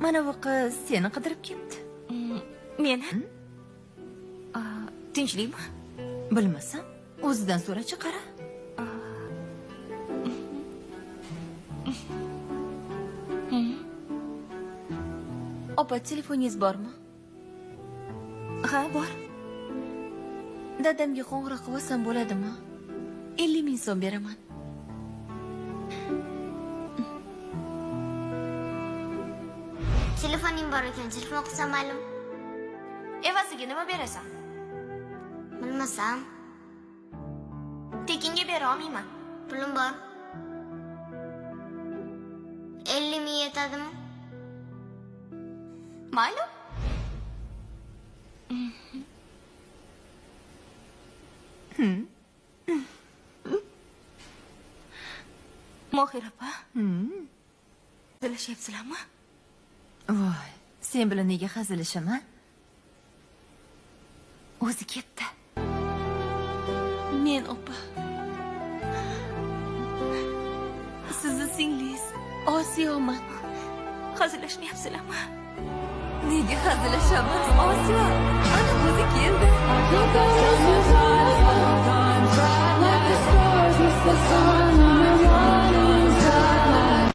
Mana bu qiz seni qidirib kelibdi. Meni? Tinchlikmi? Bilmasam, o'zidan so'rachi qara. Opa, telefoningiz bormi? Ha, bor. Dadamga qo'ng'iroq qilsam bo'ladimi? 50 ming so'm beraman. Telefoning bor ekan, telefon qilsam ma'lum. Evasiga nima berasan? Bilmasam, Tekinga bera olmayman. pulim bor. 50 ming yetadimi? Ma'lum. Mohir opa, hazillashyapsizlarmi? Voy, sen bilan nega hazillashaman? O'zi ketdi. Men opa. Sizni singlingiz Osiyoman. Hazillashmayapsizlarmi? Nega hazillashamiz? Osiyo, ana o'zi keldi.